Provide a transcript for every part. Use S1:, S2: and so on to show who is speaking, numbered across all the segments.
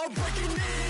S1: I'm breaking in.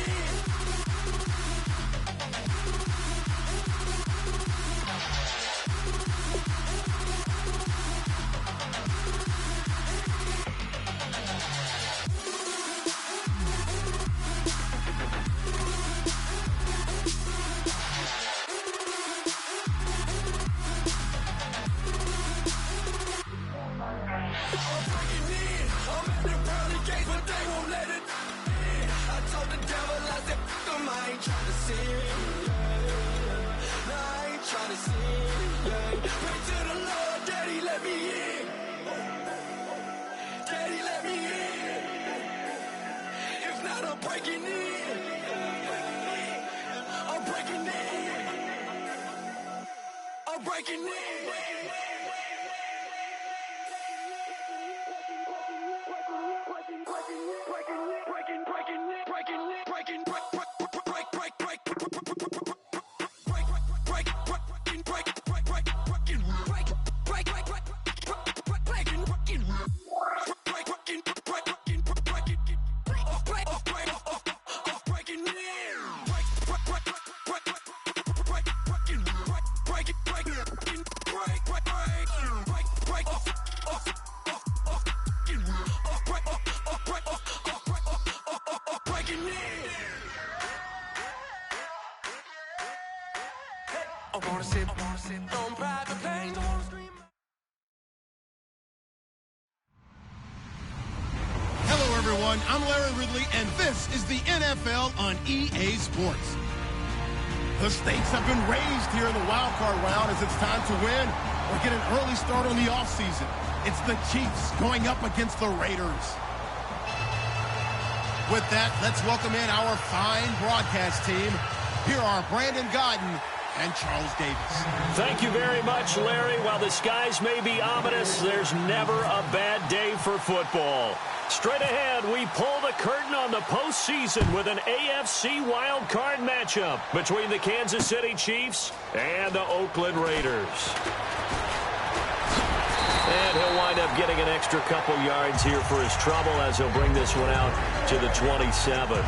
S2: Hello, everyone. I'm Larry Ridley, and this is the NFL on EA Sports. The stakes have been raised here in the wild card round as it's time to win or get an early start on the offseason. It's the Cheifs going up against the Raiders. With that, let's welcome in our fine broadcast team. Here are Brandon Godden and Charles Davis.
S3: Thank you very much, Larry. While the skies may be ominous, there's never a bad day for football. Straight ahead, we pull the curtain on the postseason with an AFC wildcard matchup between the Kansas City Chiefs and the Oakland Raiders. And he'll wind up getting an extra couple yards here for his trouble as he'll bring this one out to the 27.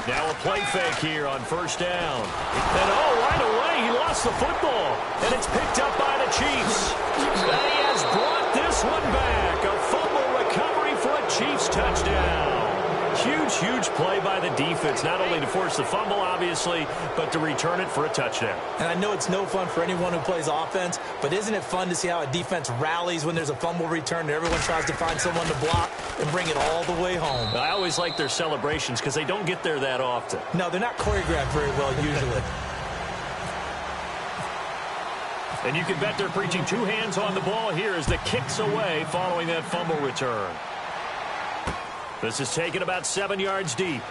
S3: Now a play fake here on first down. And right away, he lost the football. And it's picked up by the Chiefs. And he has brought this one back. A fumble recovery for a Chiefs touchdown. Huge play by the defense, not only to force the fumble, obviously, but to return it for a touchdown.
S4: And I know it's no fun for anyone who plays offense, but isn't it fun to see how a defense rallies when there's a fumble return and everyone tries to find someone to block and bring it all the way home?
S3: I always like their celebrations because they don't get there that often.
S4: No, they're not choreographed very well usually.
S3: And you can bet they're preaching two hands on the ball here as the kick's away following that fumble return. This is taken about 7 yards deep.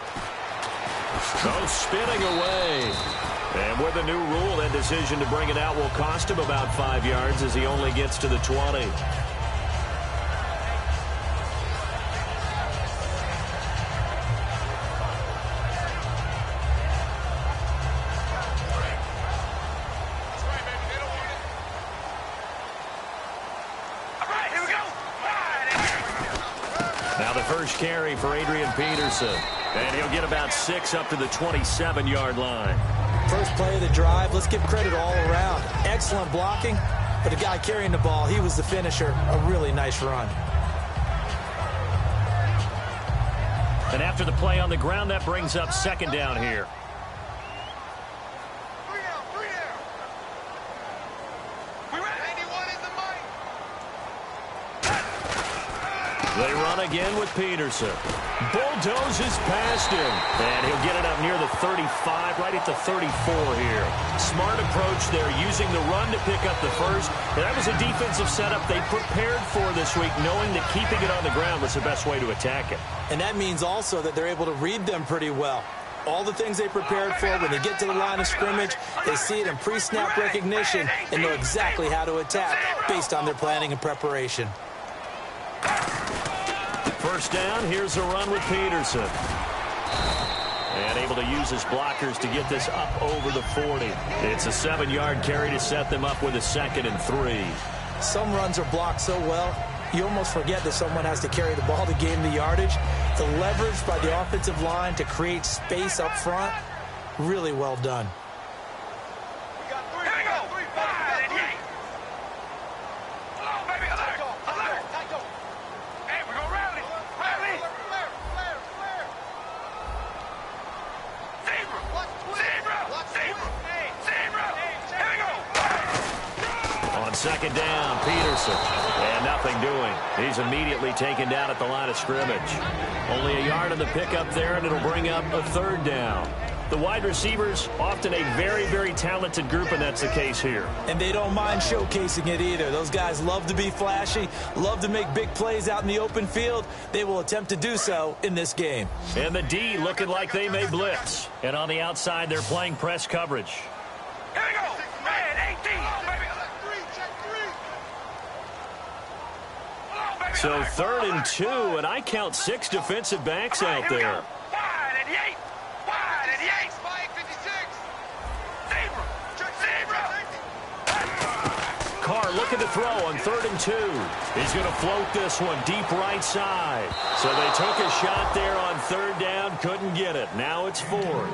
S3: Spinning away. And with a new rule, that decision to bring it out will cost him about 5 yards as he only gets to the 20. Now the first carry for Adrian Peterson. And he'll get about 6 up to the 27-yard line.
S4: First play of the drive, let's give credit all around. Excellent blocking, but the guy carrying the ball, he was the finisher. A really nice run.
S3: And after the play on the ground, that brings up second down here. They run again with Peterson. Bulldozes past him. And he'll get it up near the 35, right at the 34 here. Smart approach there, using the run to pick up the first. And that was a defensive setup they prepared for this week, knowing that keeping it on the ground was the best way to attack it.
S4: And that means also that they're able to read them pretty well. All the things they prepared for, when they get to the line of scrimmage, they see it in pre-snap recognition and know exactly how to attack based on their planning and preparation.
S3: First down, here's a run with Peterson. And able to use his blockers to get this up over the 40. It's a 7-yard carry to set them up with a 2nd and 3.
S4: Some runs are blocked so well, you almost forget that someone has to carry the ball to gain the yardage. The leverage by the offensive line to create space up front, really well done.
S3: Second down, Peterson. And nothing doing. He's immediately taken down at the line of scrimmage. Only a yard on the pickup there, and it'll bring up a 3rd down. The wide receivers, often a very, very talented group, and that's the case here.
S4: And they don't mind showcasing it either. Those guys love to be flashy, love to make big plays out in the open field. They will attempt to do so in this game.
S3: And the D looking like they may blitz. And on the outside, they're playing press coverage.
S1: Here we go. Man, 18.
S3: So 3rd and 2, and I count 6 defensive backs out there.
S1: Wide at the 8. Wide at the 8. Spike 56. Zebra.
S3: Carr looking to throw on 3rd and 2. He's going to float this one deep right side. So they took a shot there on 3rd down, couldn't get it. Now it's 4th.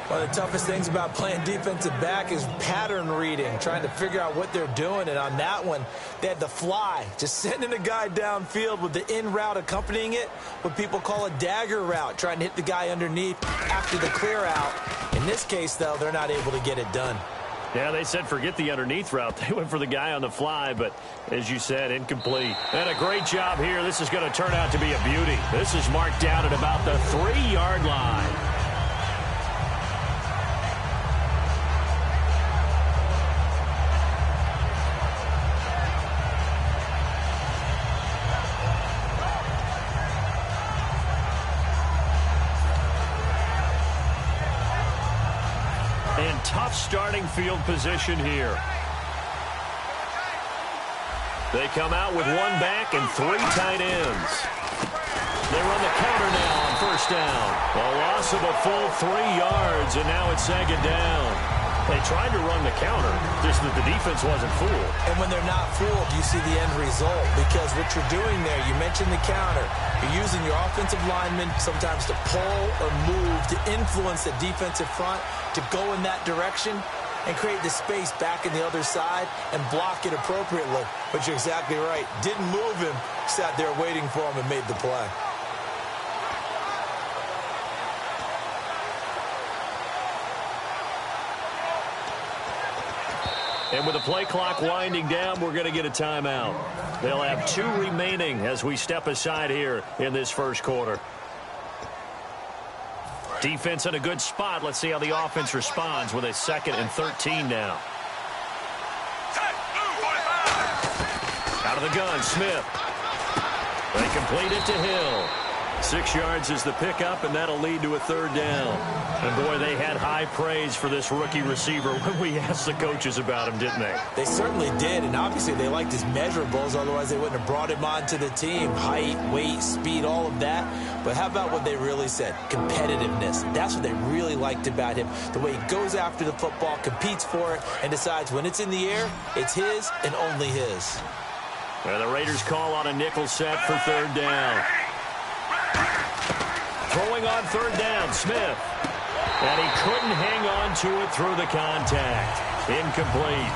S4: One of the toughest things about playing defensive back is pattern reading, trying to figure out what they're doing. And on that one, they had the fly, just sending a guy downfield with the in route accompanying it, what people call a dagger route, trying to hit the guy underneath after the clear out. In this case, though, they're not able to get it done.
S3: Yeah, they said forget the underneath route. They went for the guy on the fly, but as you said, incomplete. And a great job here. This is going to turn out to be a beauty. This is marked down at about the 3-yard line. Tough starting field position here. They come out with 1 back and 3 tight ends. They run the counter now on 1st down. A loss of a full 3 yards, and now it's 2nd down. They tried to run the counter, just that the defense wasn't fooled.
S4: And when they're not fooled, you see the end result. Because what you're doing there, you mentioned the counter. You're using your offensive linemen sometimes to pull or move to influence the defensive front to go in that direction and create the space back in the other side and block it appropriately. But you're exactly right. Didn't move him, sat there waiting for him and made the play.
S3: And with the play clock winding down, we're going to get a timeout. They'll have 2 remaining as we step aside here in this first quarter. Defense in a good spot. Let's see how the offense responds with a 2nd and 13 now. Out of the gun, Smith. They complete it to Hill. 6 yards is the pickup, and that'll lead to a 3rd down. And, boy, they had high praise for this rookie receiver when we asked the coaches about him, didn't they?
S4: They certainly did, and obviously they liked his measurables. Otherwise, they wouldn't have brought him onto the team. Height, weight, speed, all of that. But how about what they really said? Competitiveness. That's what they really liked about him. The way he goes after the football, competes for it, and decides when it's in the air, it's his and only his.
S3: And the Raiders call on a nickel set for 3rd down. Throwing on 3rd down, Smith. And he couldn't hang on to it through the contact. Incomplete.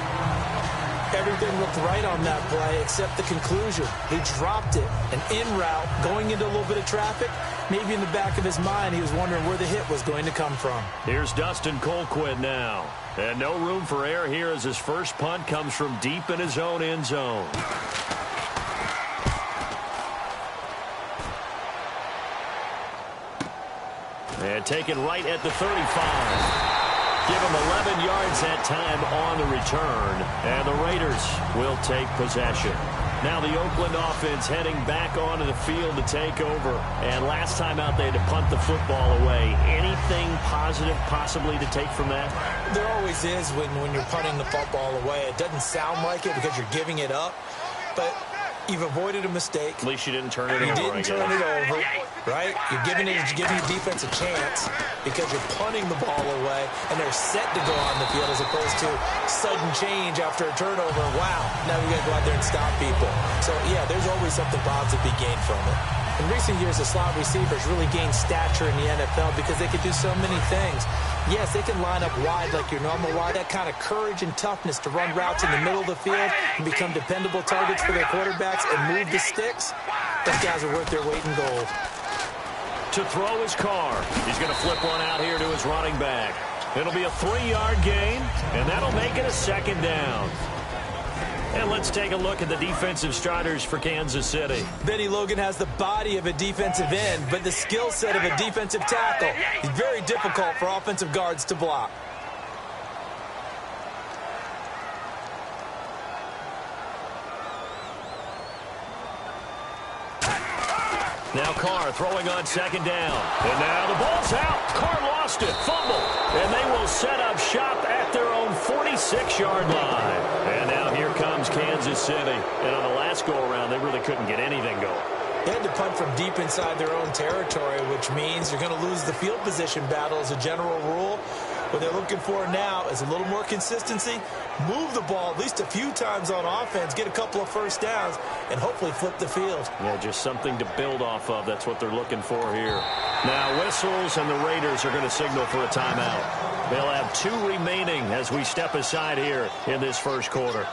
S4: Everything looked right on that play except the conclusion. He dropped it. An in route, going into a little bit of traffic. Maybe in the back of his mind, he was wondering where the hit was going to come from.
S3: Here's Dustin Colquitt now. And no room for error here as his first punt comes from deep in his own end zone. And taken right at the 35. Give him 11 yards that time on the return. And the Raiders will take possession. Now the Oakland offense heading back onto the field to take over. And last time out, they had to punt the football away. Anything positive possibly to take from that?
S4: There always is when you're punting the football away. It doesn't sound like it because you're giving it up, but you've avoided a mistake.
S3: At least you didn't turn it over.
S4: You didn't turn it over, right? You're giving your defense a chance because you're punting the ball away, and they're set to go on the field as opposed to sudden change after a turnover. Wow, now you got to go out there and stop people. So, yeah, there's always something positive to be gained from it. In recent years, the slot receivers really gained stature in the NFL because they could do so many things. Yes, they can line up wide like your normal wide. That kind of courage and toughness to run routes in the middle of the field and become dependable targets for their quarterbacks and move the sticks. Those guys are worth their weight in gold.
S3: To throw his car. He's going to flip one out here to his running back. It'll be a 3-yard gain, and that'll make it a second down. And let's take a look at the defensive starters for Kansas City.
S4: Benny Logan has the body of a defensive end, but the skill set of a defensive tackle. It's very difficult for offensive guards to block.
S3: Now Carr throwing on second down. And now the ball's out. Carr lost it. Fumble. And they will set up shop at their own 46-yard line. And now here comes Kansas City. And on the last go-around, they really couldn't get anything going.
S4: They had to punt from deep inside their own territory, which means you're going to lose the field position battle as a general rule. What they're looking for now is a little more consistency, move the ball at least a few times on offense, get a couple of first downs, and hopefully flip the field.
S3: Yeah, just something to build off of. That's what they're looking for here. Now whistles, and the Raiders are going to signal for a timeout. They'll have 2 remaining as we step aside here in this first quarter.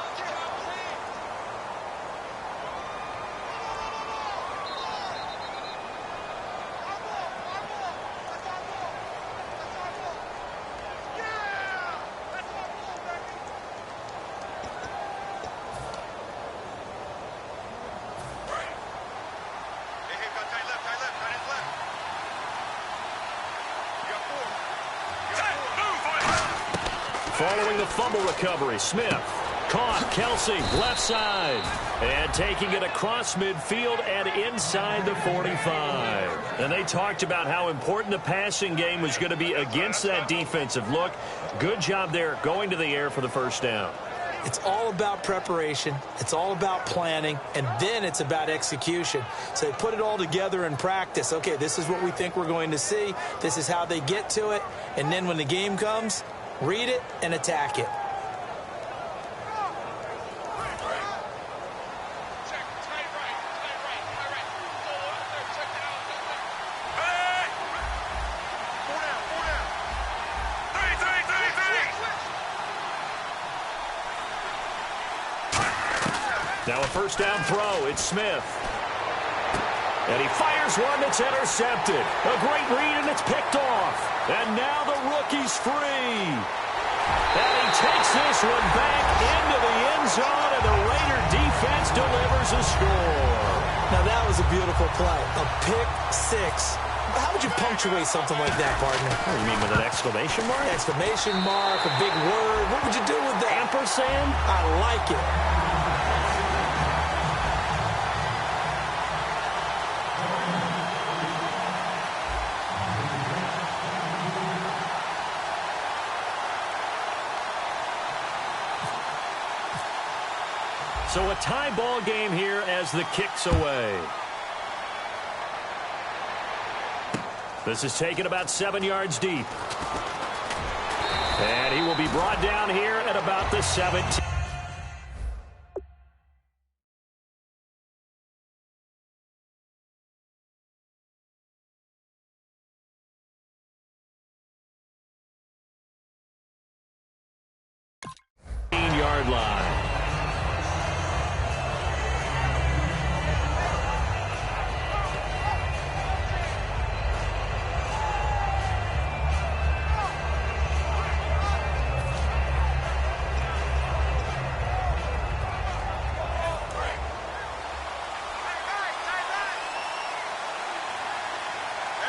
S3: Following the fumble recovery, Smith caught. Kelsey, left side. And taking it across midfield and inside the 45. And they talked about how important the passing game was going to be against that defensive look. Good job there going to the air for the first down.
S4: It's all about preparation. It's all about planning. And then it's about execution. So they put it all together in practice. Okay, this is what we think we're going to see. This is how they get to it. And then when the game comes, read it and attack it.
S3: Now a first down throw. It's Smith. And he fires one that's intercepted. A great read, and it's picked off. And now the rookie's free. And he takes this one back into the end zone, and the Raider defense delivers a score.
S4: Now that was a beautiful play. A pick six. How would you punctuate something like that, partner?
S3: What do you mean, with an exclamation mark?
S4: Exclamation mark, a big word. What would you do with that?
S3: Ampersand?
S4: I like it.
S3: So a tie ball game here as the kick's away. This is taken about 7 yards deep. And he will be brought down here at about the 17. Yard line.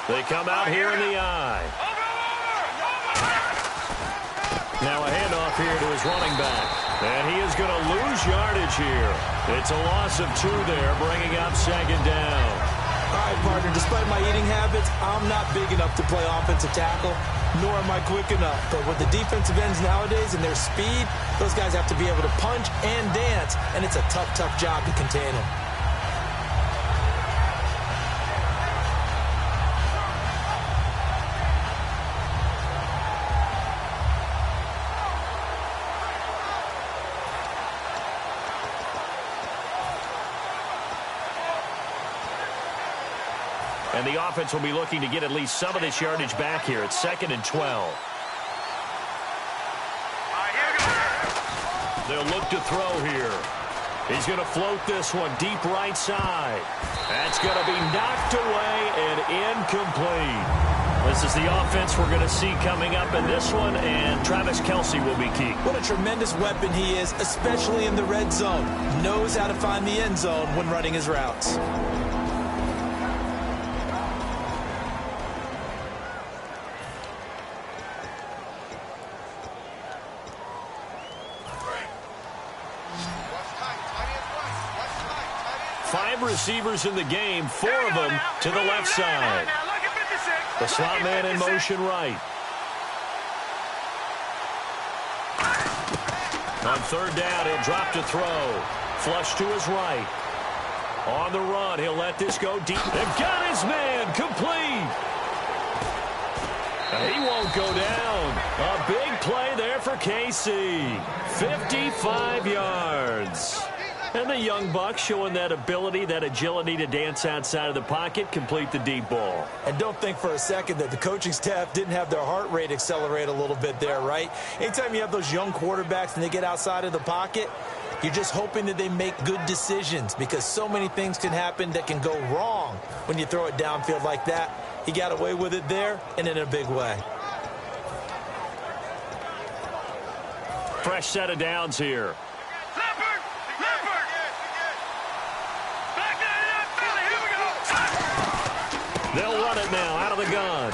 S3: They come out here in the eye. Now a handoff here to his running back. And he is going to lose yardage here. It's a loss of 2 there, bringing up second down.
S4: All right, partner, despite my eating habits, I'm not big enough to play offensive tackle, nor am I quick enough. But with the defensive ends nowadays and their speed, those guys have to be able to punch and dance, and it's a tough, tough job to contain them.
S3: And the offense will be looking to get at least some of this yardage back here. It's 2nd and 12. They'll look to throw here. He's going to float this one deep right side. That's going to be knocked away and incomplete. This is the offense we're going to see coming up in this one, and Travis Kelce will be key.
S4: What a tremendous weapon he is, especially in the red zone. Knows how to find the end zone when running his routes.
S3: Five receivers in the game, 4 of them to the left side. The slot man in motion right. On 3rd down, he'll drop to throw. Flush to his right. On the run, he'll let this go deep. They've got his man complete. He won't go down. A big play there for KC. 55 yards. And the young buck showing that ability, that agility to dance outside of the pocket, complete the deep ball.
S4: And don't think for a second that the coaching staff didn't have their heart rate accelerate a little bit there, right? Anytime you have those young quarterbacks and they get outside of the pocket, you're just hoping that they make good decisions, because so many things can happen that can go wrong when you throw it downfield like that. He got away with it there and in a big way.
S3: Fresh set of downs here. They'll run it now out of the gun.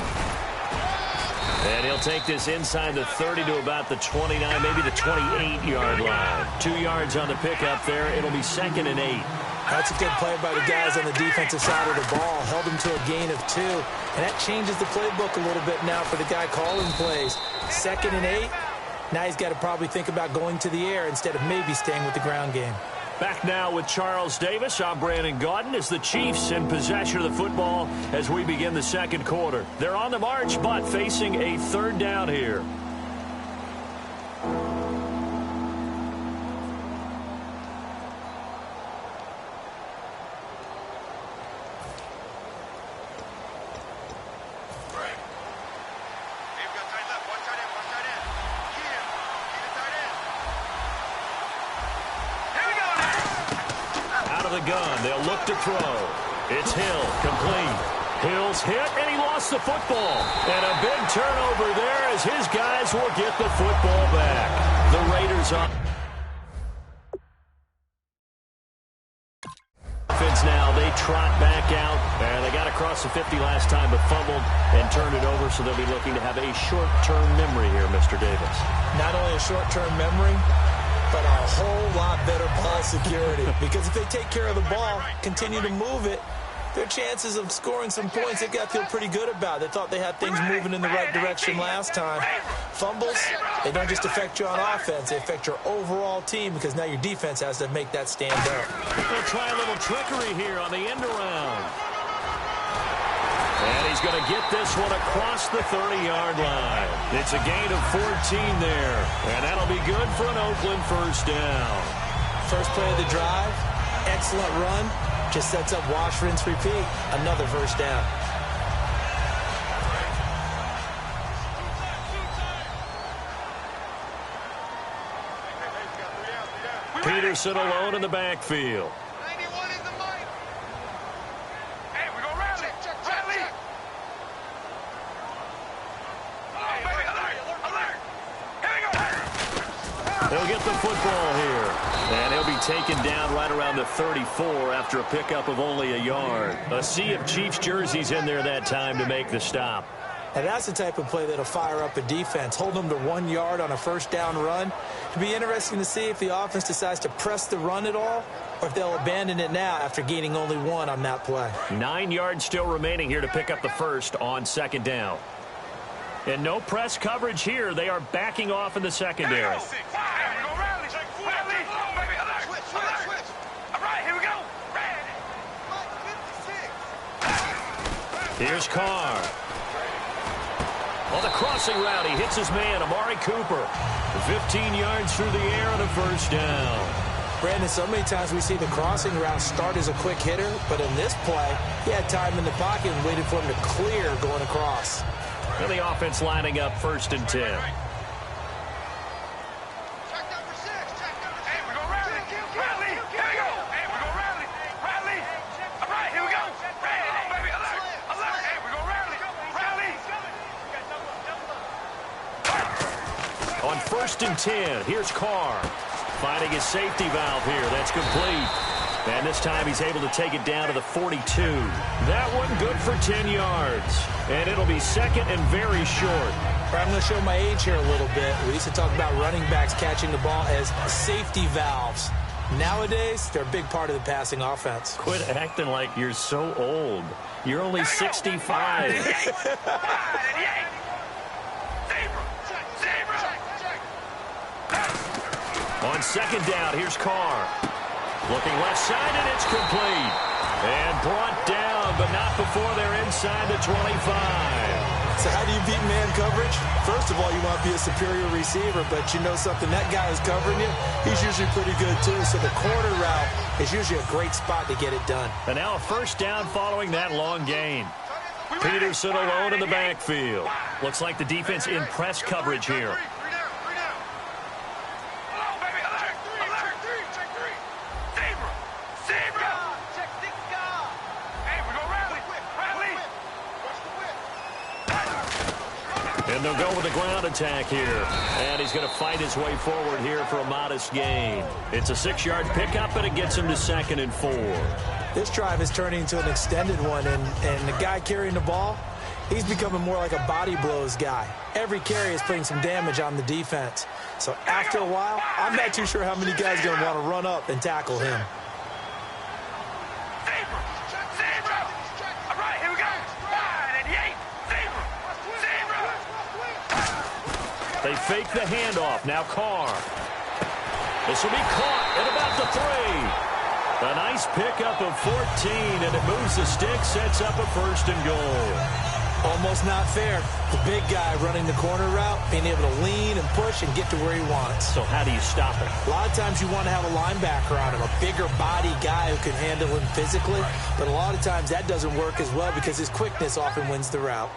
S3: And he'll take this inside the 30 to about the 29, maybe the 28-yard line. 2 yards on the pickup there. It'll be 2nd and 8.
S4: That's a good play by the guys on the defensive side of the ball. Held him to a gain of 2. And that changes the playbook a little bit now for the guy calling plays. 2nd and 8. Now he's got to probably think about going to the air instead of maybe staying with the ground game.
S3: Back now with Charles Davis. I'm Brandon Gaudin as the Chiefs in possession of the football as we begin the 2nd quarter. They're on the march, but facing a 3rd down here. Gun. They'll look to throw. It's Hill, complete. Hill's hit, and he lost the football. And a big turnover there as his guys will get the football back. The Raiders up. Offense now, they trot back out. And they got across the 50 last time, but fumbled and turned it over, so they'll be looking to have a short-term memory here, Mr. Davis.
S4: Not only a short-term memory, but a whole lot better ball security. Because if they take care of the ball, continue to move it, their chances of scoring some points, they've got to feel pretty good about. They thought they had things moving in the right direction last time. Fumbles, they don't just affect you on offense, they affect your overall team, because now your defense has to make that stand up.
S3: They'll try a little trickery here on the end around. And he's going to get this one across the 30-yard line. It's a gain of 14 there. And that'll be good for an Oakland 1st down.
S4: First play of the drive, excellent run. Just sets up wash, rinse, repeat. Another 1st down.
S3: Peterson alone in the backfield. He'll get the football here. And he'll be taken down right around the 34 after a pickup of only a yard. A sea of Chiefs jerseys in there that time to make the stop.
S4: And that's the type of play that'll fire up a defense. Hold them to 1 yard on a first down run. It'll be interesting to see if the offense decides to press the run at all or if they'll abandon it now after gaining only 1 on that play.
S3: 9 yards still remaining here to pick up the first on second down. And no press coverage here. They are backing off in the secondary. Here's Carr. On the crossing route, he hits his man, Amari Cooper. 15 yards through the air and a first down.
S4: Brandon, so many times we see the crossing route start as a quick hitter, but in this play, he had time in the pocket and waited for him to clear going across.
S3: And the offense lining up 1st and 10. On 1st and 10, here's Carr. Finding his safety valve here. That's complete. And this time he's able to take it down to the 42. That one good for 10 yards. And it'll be 2nd and very short.
S4: I'm going to show my age here a little bit. We used to talk about running backs catching the ball as safety valves. Nowadays, they're a big part of the passing offense.
S3: Quit acting like you're so old. You're only 65. On 2nd down, here's Carr. Looking left side, and it's complete. And brought down, but not before they're inside the 25.
S4: So how do you beat man coverage? First of all, you want to be a superior receiver, but you know something, that guy who's covering you, he's usually pretty good too. So the corner route is usually a great spot to get it done.
S3: And now a first down following that long gain. Peterson alone in the backfield. Looks like the defense in press coverage here. And they'll go with a ground attack here. And he's going to fight his way forward here for a modest gain. It's a 6-yard pickup, and it gets him to 2nd and 4.
S4: This drive is turning into an extended one, and the guy carrying the ball, he's becoming more like a body blows guy. Every carry is putting some damage on the defense. So after a while, I'm not too sure how many guys are going to want to run up and tackle him.
S3: They fake the handoff. Now Carr. This will be caught at about the 3. A nice pickup of 14, and it moves the stick, sets up a 1st and goal.
S4: Almost not fair. The big guy running the corner route, being able to lean and push and get to where he wants.
S3: So how do you stop it?
S4: A lot of times you want to have a linebacker on him, a bigger body guy who can handle him physically, but a lot of times that doesn't work as well because his quickness often wins the route.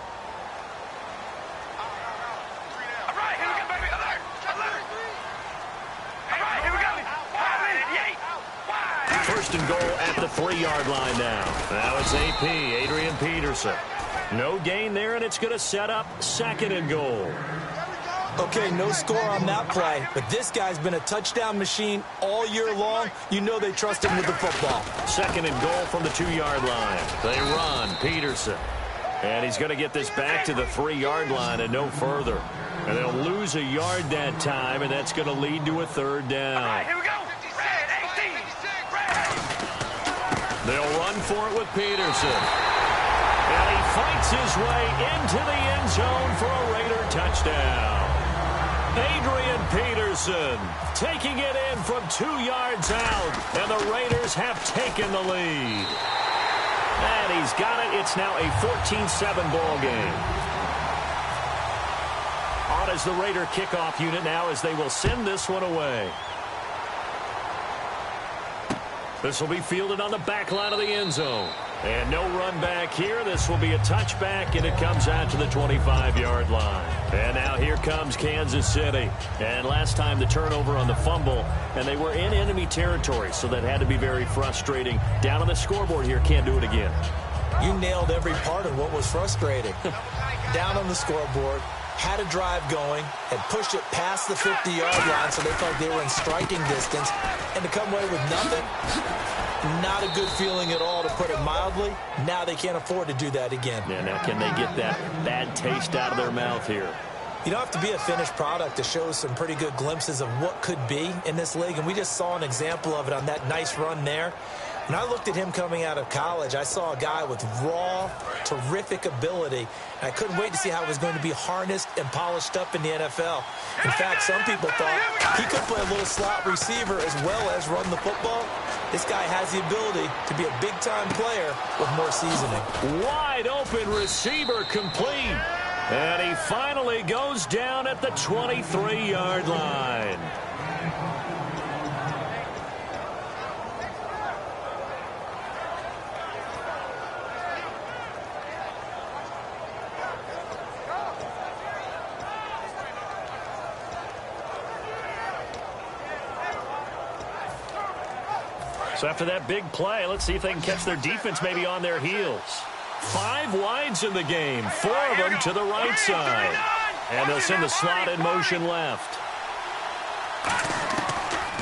S3: 1st and goal at the 3-yard line now. Now it's AP, Adrian Peterson. No gain there, and it's going to set up 2nd and goal.
S4: Okay, no score on that play, but this guy's been a touchdown machine all year long. You know they trust him with the football.
S3: 2nd and goal from the 2-yard line. They run, Peterson. And he's going to get this back to the 3-yard line and no further. And they'll lose a yard that time, and that's going to lead to a 3rd down.
S1: All right, here we go.
S3: They'll run for it with Peterson. And he fights his way into the end zone for a Raider touchdown. Adrian Peterson taking it in from 2 yards out, and the Raiders have taken the lead. And he's got it. It's now a 14-7 ball game. On is the Raider kickoff unit now as they will send this one away. This will be fielded on the back line of the end zone. And no run back here. This will be a touchback, and it comes out to the 25-yard line. And now here comes Kansas City. And last time the turnover on the fumble, and they were in enemy territory, so that had to be very frustrating. Down on the scoreboard here, can't do it again.
S4: You nailed every part of what was frustrating. Down on the scoreboard, had a drive going, had pushed it past the 50-yard line so they felt they were in striking distance, and to come away with nothing, not a good feeling at all, to put it mildly. Now they can't afford to do that again.
S3: Yeah, now can they get that bad taste out of their mouth here?
S4: You don't have to be a finished product to show some pretty good glimpses of what could be in this league, and we just saw an example of it on that nice run there. When I looked at him coming out of college, I saw a guy with raw, terrific ability, and I couldn't wait to see how it was going to be harnessed and polished up in the NFL. In fact, some people thought he could play a little slot receiver as well as run the football. This guy has the ability to be a big-time player with more seasoning.
S3: Wide open receiver complete. And he finally goes down at the 23-yard line. So after that big play, let's see if they can catch their defense maybe on their heels. 5 wides in the game, 4 of them to the right side. And they'll send the slot in motion left.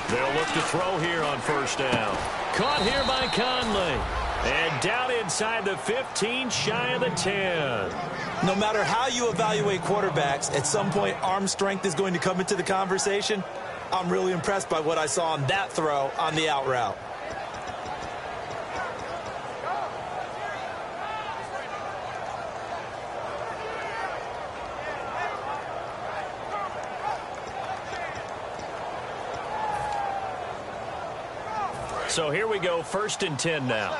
S3: They'll look to throw here on first down. Caught here by Conley. And down inside the 15, shy of the 10.
S4: No matter how you evaluate quarterbacks, at some point arm strength is going to come into the conversation. I'm really impressed by what I saw on that throw on the out route.
S3: So here we go, 1st and 10 now.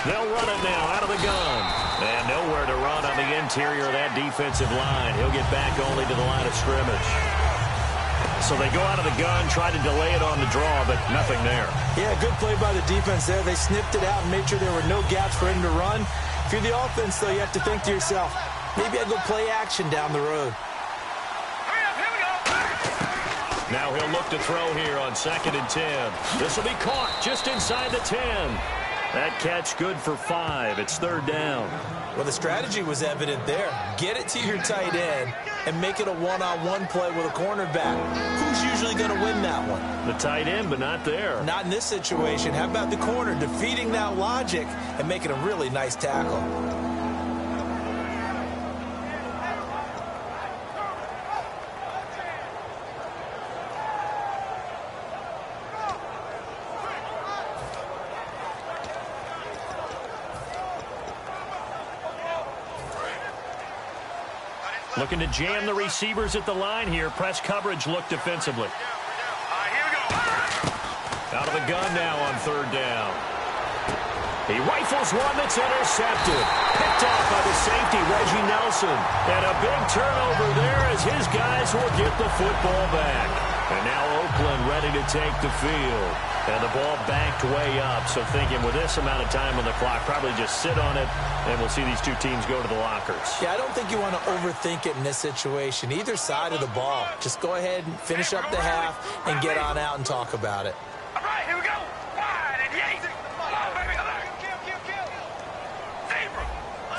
S3: They'll run it now out of the gun. And nowhere to run on the interior of that defensive line. He'll get back only to the line of scrimmage. So they go out of the gun, try to delay it on the draw, but nothing there.
S4: Yeah, good play by the defense there. They sniffed it out and made sure there were no gaps for him to run. If you're the offense, though, you have to think to yourself, maybe I go play action down the road.
S3: Now he'll look to throw here on 2nd and 10. This will be caught just inside the 10. That catch good for 5. It's 3rd down.
S4: Well, the strategy was evident there. Get it to your tight end and make it a one-on-one play with a cornerback. Who's usually going to win that one?
S3: The tight end, but not there.
S4: Not in this situation. How about the corner defeating that logic and making a really nice tackle?
S3: Looking to jam the receivers at the line here. Press coverage look defensively.
S1: Here we go.
S3: Out of the gun now on 3rd down. He rifles one that's intercepted. Picked off by the safety, Reggie Nelson. And a big turnover there as his guys will get the football back. And now Oakland ready to take the field. And the ball banked way up. So thinking with this amount of time on the clock, probably just sit on it, and we'll see these two teams go to the lockers.
S4: Yeah, I don't think you want to overthink it in this situation. Either side of the ball. Just go ahead and finish up the half and get on out and talk about it.
S1: All right, here we go. Wide and Yates. Come on, baby.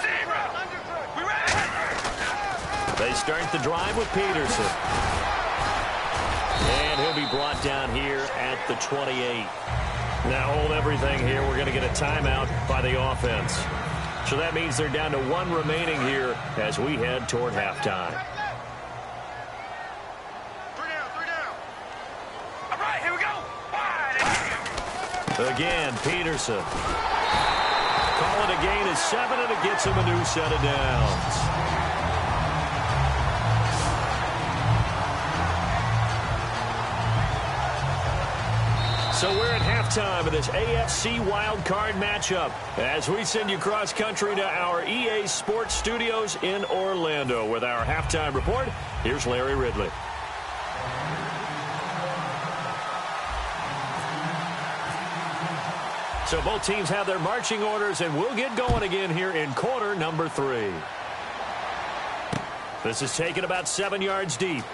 S1: Zebra. We ready?
S3: They start the drive with Peterson. And he'll be brought down here at the 28. Now hold everything here. We're going to get a timeout by the offense. So that means they're down to 1 remaining here as we head toward halftime.
S1: 3 down. All right, here we go. Wide.
S3: Again, Peterson. Call it a gain of 7, and it gets him a new set of downs. So we're at halftime of this AFC wildcard matchup as we send you cross-country to our EA Sports Studios in Orlando with our halftime report. Here's Larry Ridley. So both teams have their marching orders, and we'll get going again here in quarter number 3. This is taken about 7 yards deep.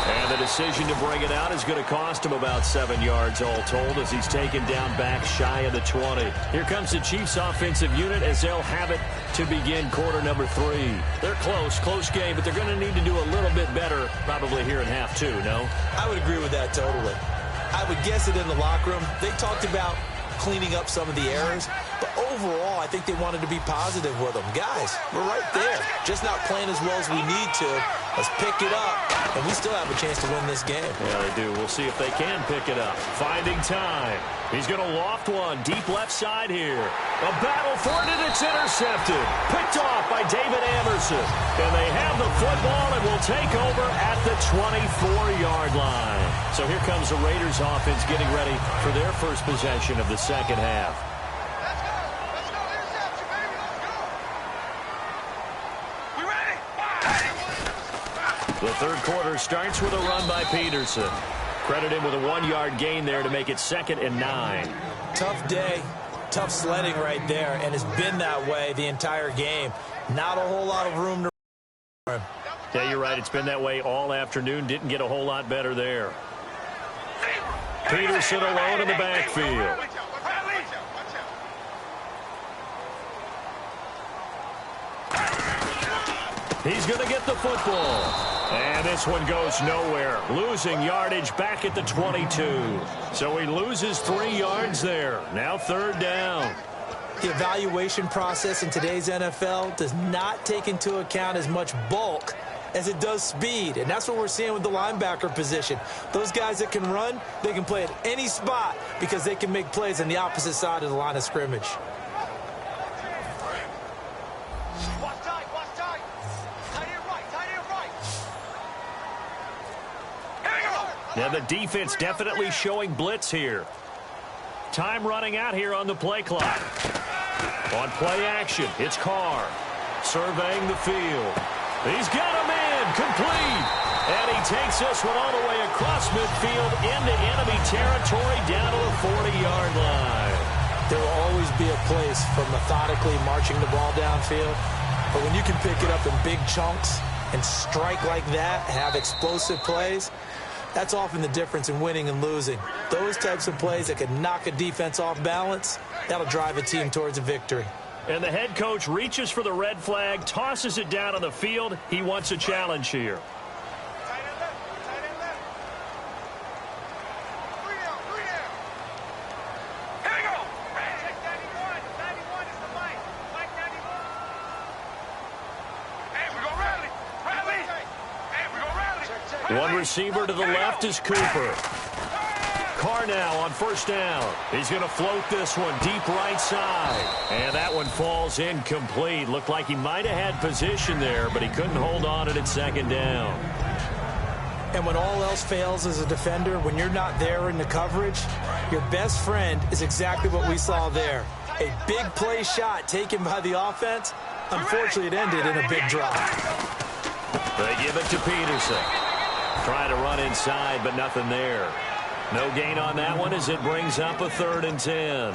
S3: And the decision to bring it out is going to cost him about 7 yards all told as he's taken down back shy of the 20. Here comes the Chiefs offensive unit as they'll have it to begin quarter number 3. They're close game, but they're going to need to do a little bit better probably here in half 2, no?
S4: I would agree with that totally. I would guess it in the locker room. They talked about cleaning up some of the errors, but overall, I think they wanted to be positive with them. Guys, we're right there, just not playing as well as we need to. Let's pick it up, and we still have a chance to win this game.
S3: Yeah, they do. We'll see if they can pick it up. Finding time. He's going to loft one deep left side here. A battle for it, and it's intercepted. Picked off by David Anderson. And they have the football and will take over at the 24-yard line. So here comes the Raiders offense getting ready for their first possession of the second half.
S1: Let's go. Interception, baby. Let's go. We ready?
S3: The third quarter starts with a run by Peterson. Credit him with a 1-yard gain there to make it 2nd and 9.
S4: Tough day, tough sledding right there, and it's been that way the entire game. Not a whole lot of room to run.
S3: Yeah, you're right. It's been that way all afternoon. Didn't get a whole lot better there. Peterson alone in the backfield. He's going to get the football. And this one goes nowhere. Losing yardage back at the 22. So he loses 3 yards there. Now 3rd down.
S4: The evaluation process in today's NFL does not take into account as much bulk as it does speed. And that's what we're seeing with the linebacker position. Those guys that can run, they can play at any spot because they can make plays on the opposite side of the line of scrimmage.
S3: Now the defense definitely showing blitz here. Time running out here on the play clock. On play action, it's Carr surveying the field. He's got him in, complete. And he takes this one all the way across midfield into enemy territory down to the 40-yard line.
S4: There will always be a place for methodically marching the ball downfield. But when you can pick it up in big chunks and strike like that, have explosive plays, that's often the difference in winning and losing. Those types of plays that can knock a defense off balance, that'll drive a team towards a victory.
S3: And the head coach reaches for the red flag, tosses it down on the field. He wants a challenge here. One receiver to the left is Cooper. Carr now on 1st down. He's going to float this one deep right side. And that one falls incomplete. Looked like he might have had position there, but he couldn't hold on it at 2nd down.
S4: And when all else fails as a defender, when you're not there in the coverage, your best friend is exactly what we saw there. A big play shot taken by the offense. Unfortunately, it ended in a big drop.
S3: They give it to Peterson. Trying to run inside, but nothing there. No gain on that one as it brings up a 3rd and 10.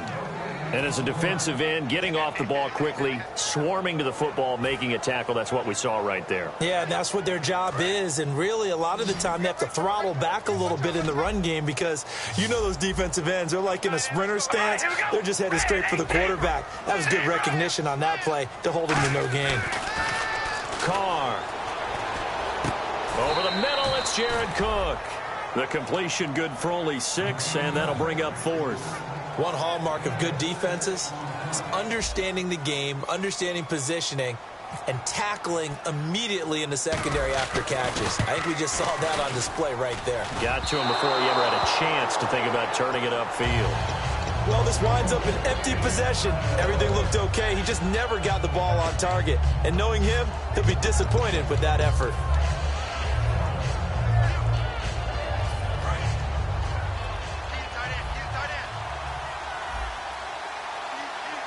S3: And as a defensive end, getting off the ball quickly, swarming to the football, making a tackle, that's what we saw right there.
S4: Yeah, and that's what their job is. And really, a lot of the time, they have to throttle back a little bit in the run game because you know those defensive ends, they're like in a sprinter stance. They're just headed straight for the quarterback. That was good recognition on that play to hold him to no gain.
S3: Carr. Over the middle, it's Jared Cook. The completion good for only 6, and that'll bring up 4th.
S4: One hallmark of good defenses is understanding the game, understanding positioning, and tackling immediately in the secondary after catches. I think we just saw that on display right there.
S3: Got to him before he ever had a chance to think about turning it upfield.
S4: Well, this winds up an empty possession. Everything looked okay. He just never got the ball on target. And knowing him, he'll be disappointed with that effort.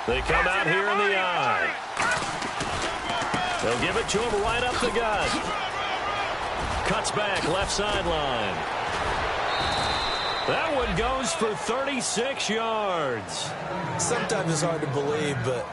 S3: They come out here in the eye. They'll give it to him right up the gut. Cuts back, left sideline. That one goes for 36 yards.
S4: Sometimes it's hard to believe, but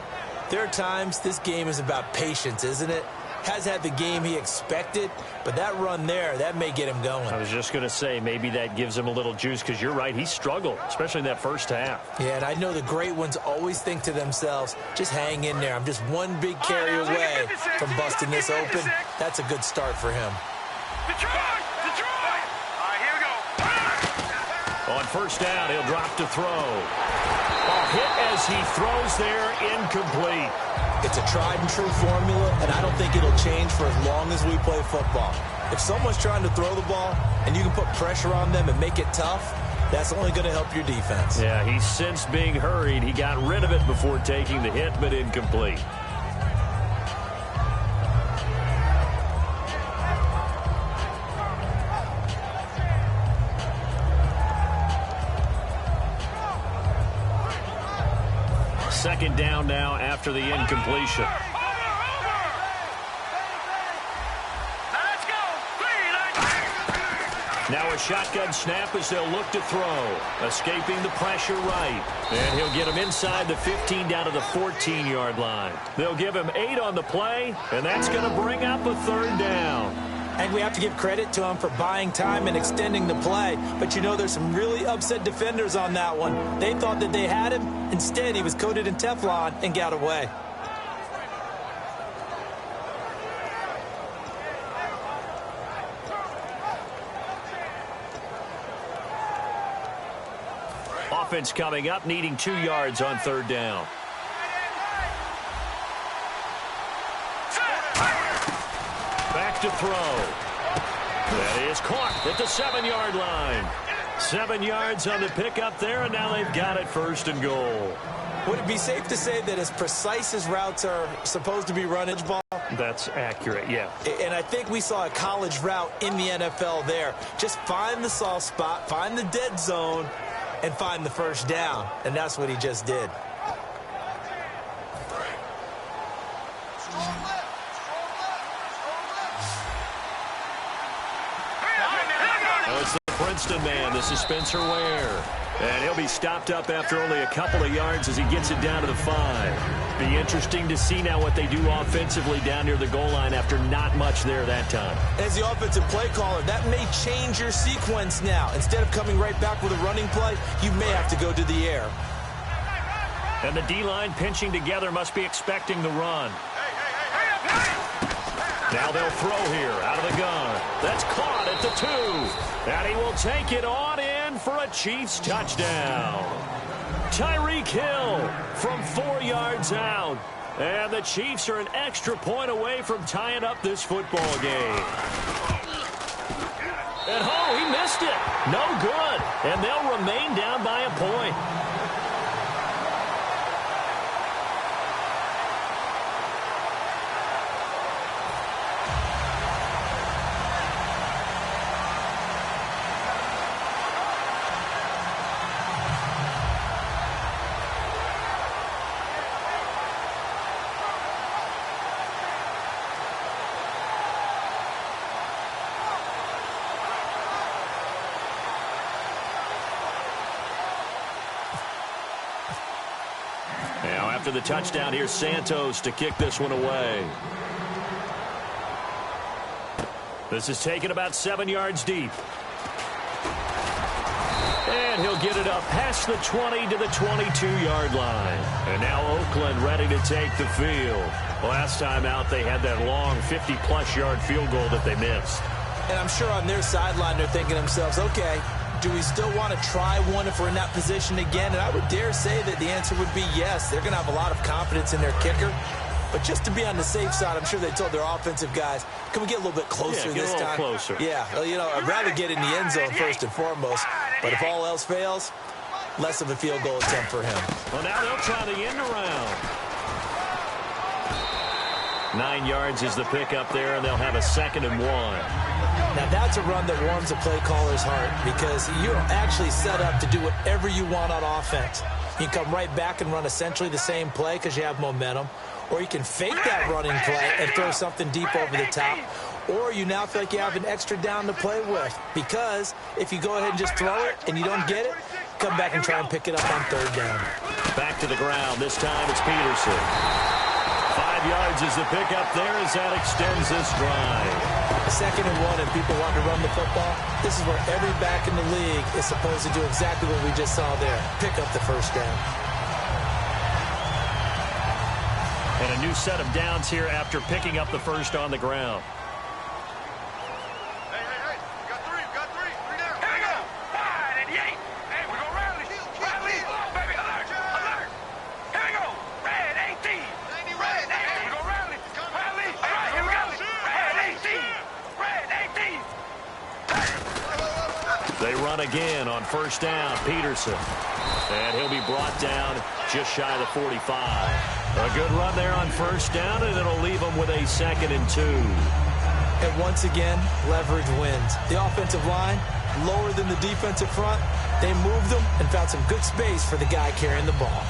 S4: there are times this game is about patience, isn't it? has had the game he expected, but that run there, that may get him going.
S3: I was just going to say, maybe that gives him a little juice, because you're right, he struggled, especially in that first half.
S4: Yeah, and I know the great ones always think to themselves, just hang in there. I'm just one big carry away from busting this open. That's a good start for him.
S1: Detroit! All right, here we go.
S3: On first down, he'll drop to throw. A hit as he throws there, incomplete.
S4: It's a tried-and-true formula, and I don't think it'll change for as long as we play football. If someone's trying to throw the ball and you can put pressure on them and make it tough, that's only going to help your defense.
S3: Yeah, he's since being hurried. He got rid of it before taking the hit, but incomplete. Second down now after the incompletion. Now a shotgun snap as they'll look to throw. Escaping the pressure right. And he'll get him inside the 15 down to the 14-yard line. They'll give him 8 on the play, and that's going to bring up a third down.
S4: And we have to give credit to him for buying time and extending the play. But, you know, there's some really upset defenders on that one. They thought that they had him. Instead, he was coated in Teflon and got away.
S3: Offense coming up, needing 2 yards on third down. Back to throw. That is caught at the 7-yard line. 7 yards on the pickup there, and now they've got it first and goal.
S4: Would it be safe to say that as precise as routes are supposed to be run edge ball?
S3: That's accurate, yeah.
S4: And I think we saw a college route in the NFL there. Just find the soft spot, find the dead zone, and find the first down. And that's what he just did.
S3: It's the Princeton man. This is Spencer Ware. And he'll be stopped up after only a couple of yards as he gets it down to the 5. Be interesting to see now what they do offensively down near the goal line after not much there that time.
S4: As the offensive play caller, that may change your sequence now. Instead of coming right back with a running play, you may have to go to the air.
S3: And the D-line pinching together must be expecting the run. Now they'll throw here out of the gun. That's caught at the 2. And he will take it on in for a Chiefs touchdown. Tyreek Hill from 4 yards out. And the Chiefs are an extra point away from tying up this football game. And oh, he missed it. No good. And they'll remain down by a point. After the touchdown, here's Santos to kick this one away. This is taken about 7 yards deep. And he'll get it up past the 20 to the 22-yard line. And now Oakland ready to take the field. Last time out, they had that long 50-plus yard field goal that they missed.
S4: And I'm sure on their sideline, they're thinking to themselves, okay, do we still want to try one if we're in that position again? And I would dare say that the answer would be yes. They're going to have a lot of confidence in their kicker. But just to be on the safe side, I'm sure they told their offensive guys, can we get a little bit closer this time?
S3: Closer.
S4: Yeah, well, you know, I'd rather get in the end zone first and foremost. But if all else fails, less of a field goal attempt for him.
S3: Well, now they'll try the end around. 9 yards is the pickup there, and they'll have a 2nd and 1.
S4: Now, that's a run that warms a play caller's heart because you're actually set up to do whatever you want on offense. You can come right back and run essentially the same play because you have momentum, or you can fake that running play and throw something deep over the top, or you now feel like you have an extra down to play with because if you go ahead and just throw it and you don't get it, come back and try and pick it up on third down.
S3: Back to the ground. This time it's Peterson. 5 yards is the pickup there as that extends this drive.
S4: 2nd and 1 and people want to run the football. This is where every back in the league is supposed to do exactly what we just saw there. Pick up the first down.
S3: And a new set of downs here after picking up the first on the ground.
S1: Hey, got three down. Here we go. 5 and 8. Hey, we're going to rally. Rally. Baby, alert. Here we go. Red 18. Red 18. We're going to rally. Rally. All right, here we go. Red 18. Red 18.
S3: They run again on first down. Peterson. And he'll be brought down just shy of the 45. A good run there on first down, and it'll leave them with a 2nd and 2.
S4: And once again, leverage wins. The offensive line, lower than the defensive front. They moved them and found some good space for the guy carrying the ball.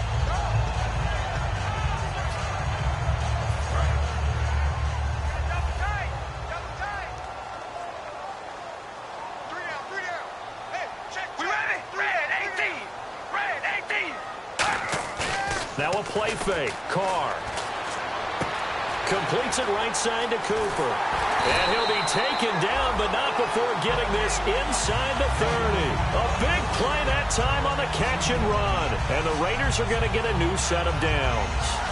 S3: Now a play fake. Carr completes it right side to Cooper. And he'll be taken down, but not before getting this inside the 30. A big play that time on the catch and run. And the Raiders are going to get a new set of downs.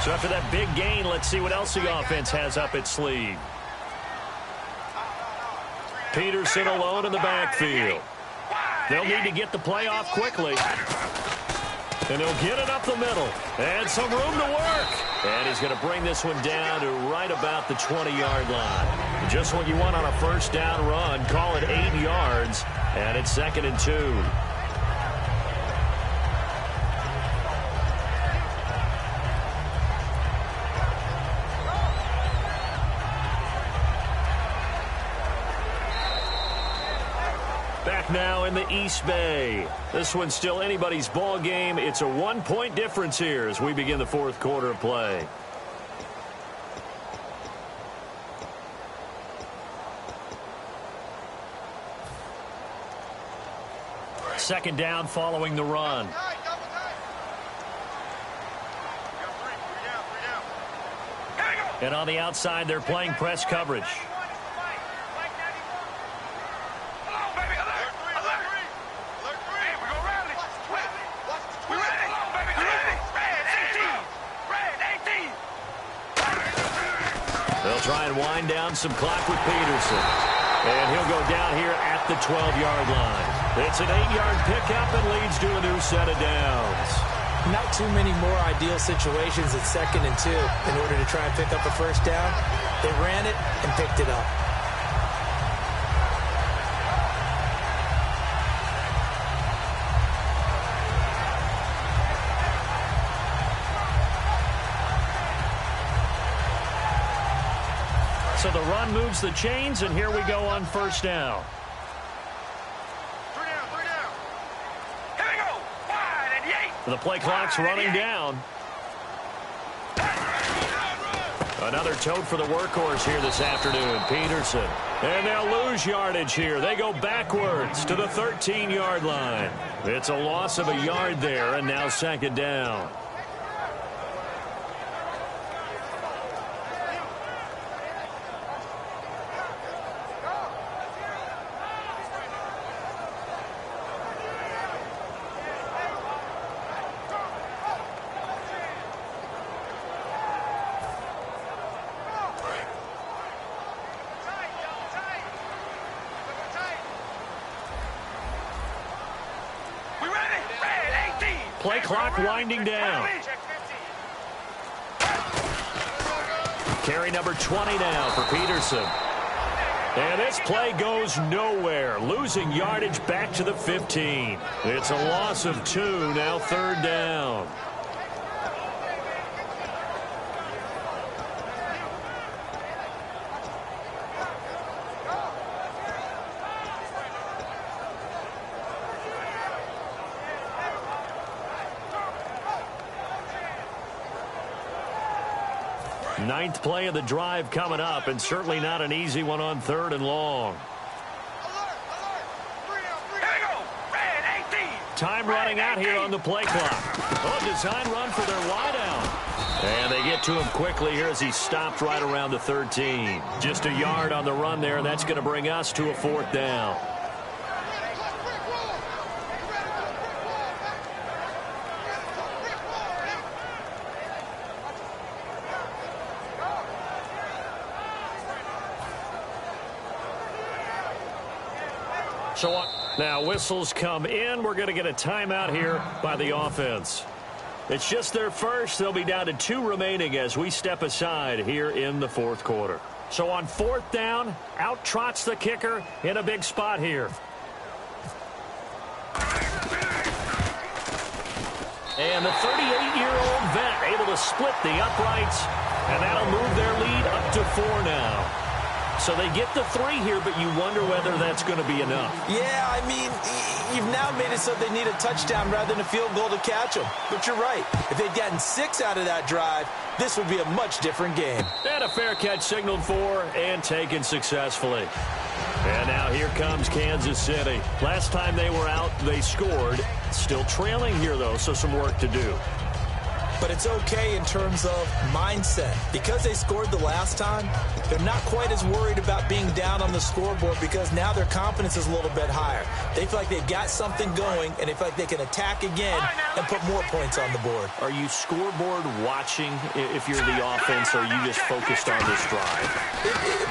S3: So after that big gain, let's see what else the offense has up its sleeve. Peterson alone in the backfield. They'll need to get the play off quickly. And he'll get it up the middle. And some room to work. And he's going to bring this one down to right about the 20-yard line. Just what you want on a first down run. Call it 8 yards. And it's 2nd and 2. Back now in the East Bay. This one's still anybody's ball game. It's a 1-point difference here as we begin the 4th quarter of play. Second down following the run. And on the outside, they're playing press coverage. They'll try and wind down some clock with Peterson. And he'll go down here at the 12-yard line. It's an 8-yard pickup and leads to a new set of downs.
S4: Not too many more ideal situations at 2nd and 2 in order to try and pick up a first down. They ran it and picked it up.
S3: So the run moves the chains, and here we go on first down.
S1: Three down. Here we go. 5 and 8.
S3: The play clock's running down. Another tote for the workhorse here this afternoon, Peterson. And they'll lose yardage here. They go backwards to the 13-yard line. It's a loss of a yard there, and now 2nd down. Play clock winding down. Carry number 20 now for Peterson. And this play goes nowhere. Losing yardage back to the 15. It's a loss of 2, now 3rd down. Ninth play of the drive coming up, and certainly not an easy one on 3rd and long. Time running out here on the play clock. Oh, design run for their wideout. And they get to him quickly here as he stopped right around the 13. Just a yard on the run there, and that's going to bring us to a 4th down. So now whistles come in. We're going to get a timeout here by the offense. It's just their first. They'll be down to 2 remaining as we step aside here in the 4th quarter. So on 4th down, out trots the kicker in a big spot here. And the 38-year-old vet able to split the uprights, and that'll move their lead up to 4 now. So they get the 3 here, but you wonder whether that's going to be enough.
S4: Yeah, I mean, you've now made it so they need a touchdown rather than a field goal to catch them. But you're right. If they'd gotten 6 out of that drive, this would be a much different game.
S3: And a fair catch signaled for and taken successfully. And now here comes Kansas City. Last time they were out, they scored. Still trailing here, though, so some work to do.
S4: But it's okay in terms of mindset. Because they scored the last time, they're not quite as worried about being down on the scoreboard because now their confidence is a little bit higher. They feel like they've got something going, and they feel like they can attack again and put more points on the board.
S3: Are you scoreboard watching if you're the offense, or are you just focused on this drive?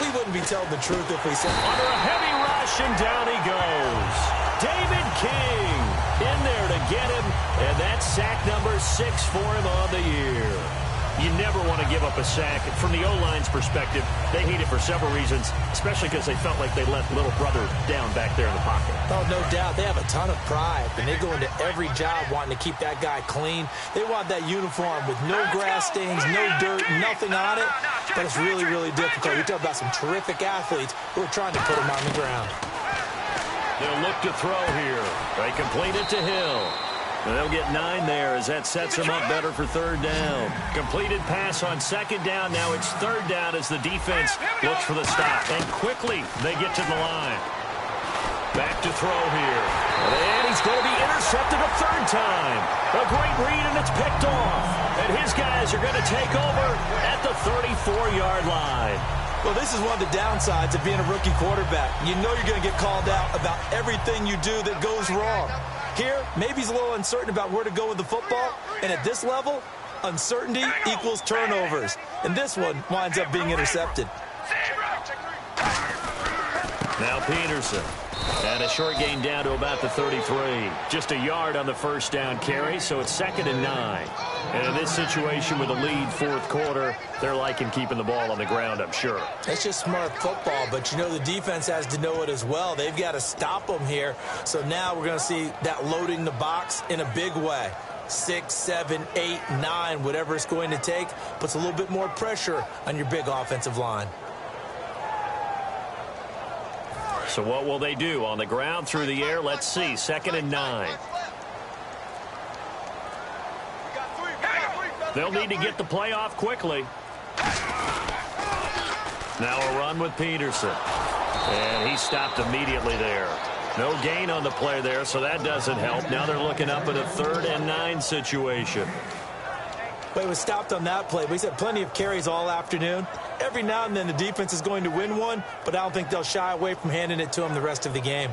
S4: We wouldn't be telling the truth if we said...
S3: Under a heavy rush, and down he goes. David King in there to get him, and that's sack number 6 for him on the year. You never want to give up a sack. From the O-line's perspective, they hate it for several reasons, especially because they felt like they let little brother down back there in the pocket.
S4: Oh, no doubt. They have a ton of pride, and they go into every job wanting to keep that guy clean. They want that uniform with no grass stains, no dirt, nothing on it, but it's really, really difficult. You talk about some terrific athletes who are trying to put him on the ground.
S3: They'll look to throw here. They complete it to Hill. And they'll get 9 there as that sets them up better for 3rd down. Completed pass on 2nd down. Now it's 3rd down as the defense looks for the stop. And quickly they get to the line. Back to throw here. And he's going to be intercepted a 3rd time. A great read, and it's picked off. And his guys are going to take over at the 34-yard line.
S4: Well, this is one of the downsides of being a rookie quarterback. You know you're going to get called out about everything you do that goes wrong. Here, maybe he's a little uncertain about where to go with the football, and at this level, uncertainty equals turnovers. And this one winds up being intercepted.
S3: Now Peterson. And a short gain down to about the 33. Just a yard on the 1st down carry, so it's 2nd and 9. And in this situation with a lead 4th quarter, they're liking keeping the ball on the ground, I'm sure.
S4: That's just smart football, but you know the defense has to know it as well. They've got to stop them here. So now we're going to see that loading the box in a big way. 6, 7, 8, 9, whatever it's going to take, puts a little bit more pressure on your big offensive line.
S3: So what will they do? On the ground, through the air, let's see. 2nd and 9. They'll need to get the play off quickly. Now a run with Peterson. And he stopped immediately there. No gain on the play there, so that doesn't help. Now they're looking up at a 3rd and 9 situation.
S4: But it was stopped on that play. We've had plenty of carries all afternoon. Every now and then the defense is going to win one, but I don't think they'll shy away from handing it to them the rest of the game.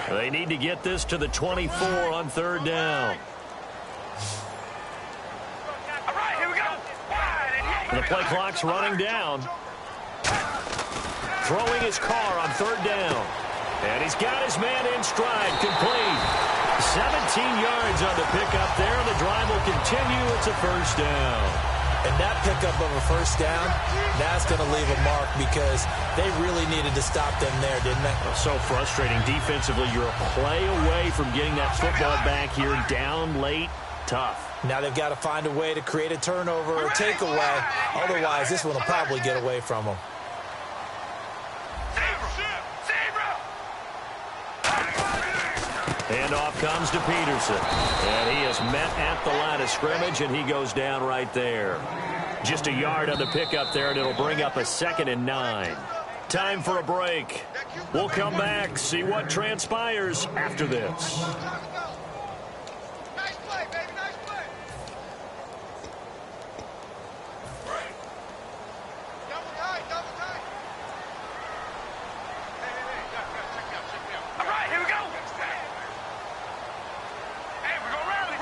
S3: They need to get this to the 24 on 3rd down.
S1: All right, here we go.
S3: The play clock's running down. Throwing his car on 3rd down. And he's got his man in stride, complete. 17 yards on the pickup there. The drive will continue. It's a 1st down.
S4: And that pickup of a 1st down, that's going to leave a mark because they really needed to stop them there, didn't they?
S3: So frustrating. Defensively, you're a play away from getting that football back here. Down late, tough.
S4: Now they've got to find a way to create a turnover or takeaway. Otherwise, this one will probably get away from them.
S3: Handoff comes to Peterson. And he is met at the line of scrimmage, and he goes down right there. Just a yard on the pickup there, and it'll bring up a 2nd and 9. Time for a break. We'll come back, see what transpires after this.
S1: Nice play, baby, nice play. Double tight, double tight. Hey, check me out. All right, here we go. Hey, we're going to rally.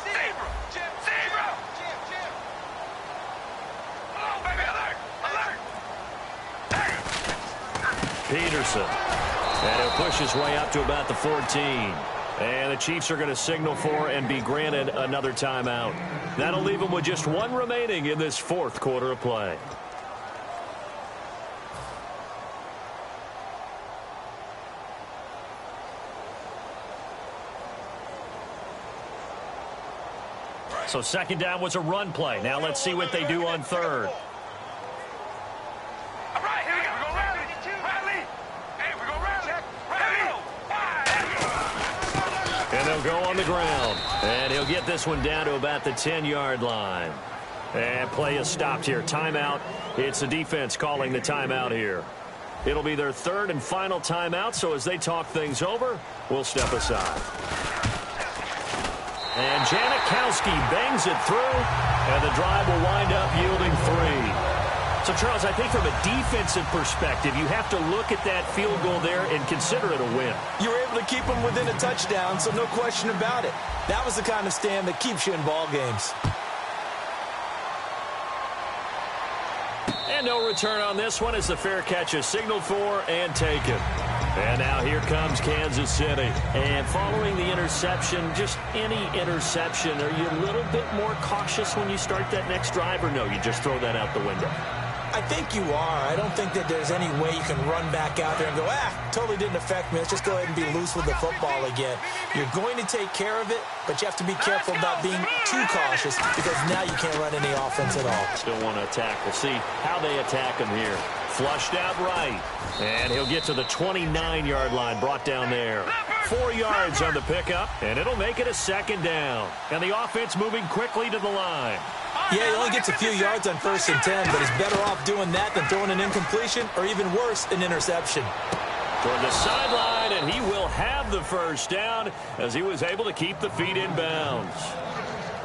S1: Zebra. Jim. Come on, baby, alert.
S3: Peterson. And he'll push his way up to about the 14. And the Chiefs are going to signal for and be granted another timeout. That'll leave them with just one remaining in this 4th quarter of play. So 2nd down was a run play. Now let's see what they do on 3rd.
S1: All right, here we go. We're going to rally. Hey, we're going to rally.
S3: And they'll go on the ground. And he'll get this one down to about the 10-yard line. And play is stopped here. Timeout. It's the defense calling the timeout here. It'll be their 3rd and final timeout, so as they talk things over, we'll step aside. And Janikowski bangs it through, and the drive will wind up yielding 3. So, Charles, I think from a defensive perspective, you have to look at that field goal there and consider it a win.
S4: You were able to keep them within a touchdown, so no question about it. That was the kind of stand that keeps you in ball games.
S3: And no return on this one as the fair catch is signaled for and taken. And now here comes Kansas City. And following the interception, just any interception, are you a little bit more cautious when you start that next drive, or no, you just throw that out the window?
S4: I think you are. I don't think that there's any way you can run back out there and go, totally didn't affect me. Let's just go ahead and be loose with the football again. You're going to take care of it, but you have to be careful about being too cautious because now you can't run any offense at all.
S3: Still want to attack. We'll see how they attack him here. Flushed out right. And he'll get to the 29-yard line, brought down there. 4 yards on the pickup, and it'll make it a 2nd down. And the offense moving quickly to the line.
S4: Yeah, he only gets a few yards on 1st and 10, but he's better off doing that than throwing an incompletion or even worse, an interception.
S3: Toward the sideline, and he will have the 1st down as he was able to keep the feet in bounds.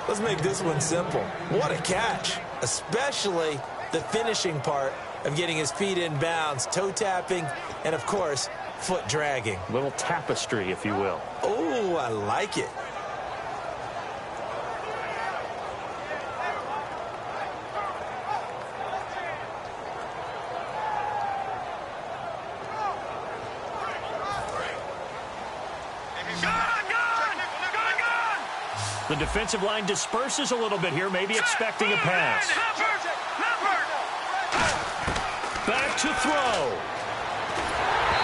S4: Let's make this one simple. What a catch, especially the finishing part of getting his feet in bounds, toe tapping, and, of course, foot dragging.
S3: Little tapestry, if you will.
S4: Oh, I like it.
S3: The defensive line disperses a little bit here, maybe expecting a pass. Back to throw.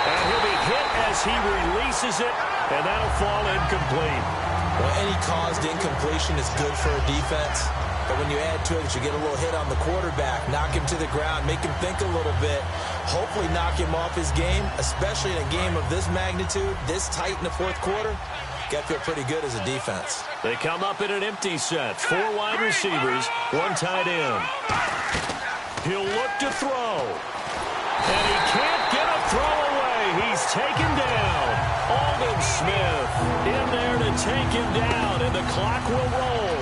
S3: And he'll be hit as he releases it, and that'll fall incomplete.
S4: Well, any caused incompletion is good for a defense. But when you add to it, you get a little hit on the quarterback, knock him to the ground, make him think a little bit, hopefully knock him off his game, especially in a game of this magnitude, this tight in the 4th quarter. Got to feel pretty good as a defense.
S3: They come up in an empty set. 4 wide receivers, 1 tight end. He'll look to throw. And he can't get a throw away. He's taken down. Aldon Smith in there to take him down, and the clock will roll.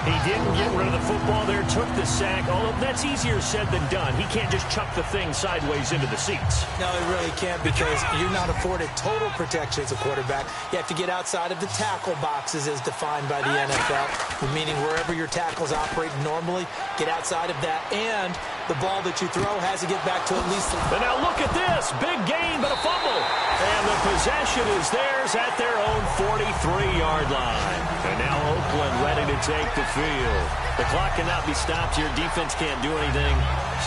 S3: He didn't get rid of the football there, took the sack, although that's easier said than done. He can't just chuck the thing sideways into the seats.
S4: No, he really can't because you're not afforded total protection as a quarterback. You have to get outside of the tackle boxes as defined by the NFL, meaning wherever your tackles operate normally, get outside of that, and the ball that you throw has to get back to at least the...
S3: And now look at this. Big gain, but a fumble. And the possession is theirs at their own 43-yard line. And now Oakland ready to take the field. The clock cannot be stopped here. Defense can't do anything.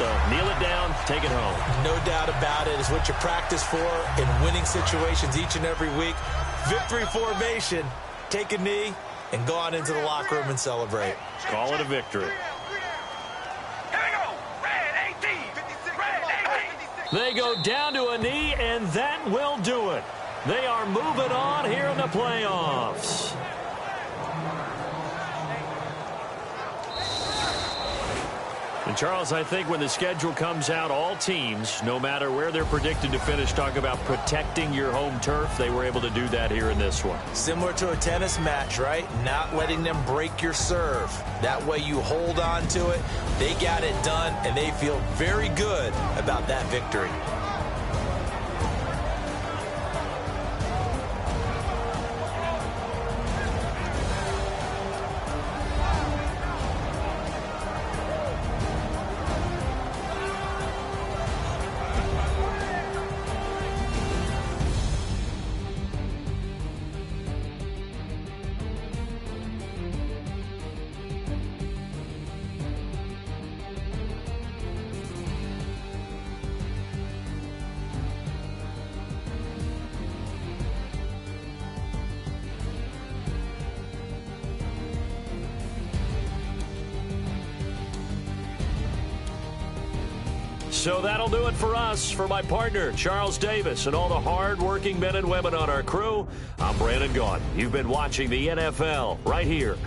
S3: So kneel it down, take it home.
S4: No doubt about it. It's what you practice for in winning situations each and every week. Victory formation. Take a knee and go on into the locker room and celebrate.
S3: Call it a victory. They go down to a knee, and that will do it. They are moving on here in the playoffs. And Charles, I think when the schedule comes out, all teams, no matter where they're predicted to finish, talk about protecting your home turf. They were able to do that here in this one.
S4: Similar to a tennis match, right? Not letting them break your serve. That way you hold on to it. They got it done, and they feel very good about that victory.
S3: So that'll do it for us. For my partner, Charles Davis, and all the hard-working men and women on our crew, I'm Brandon Gaudin. You've been watching the NFL right here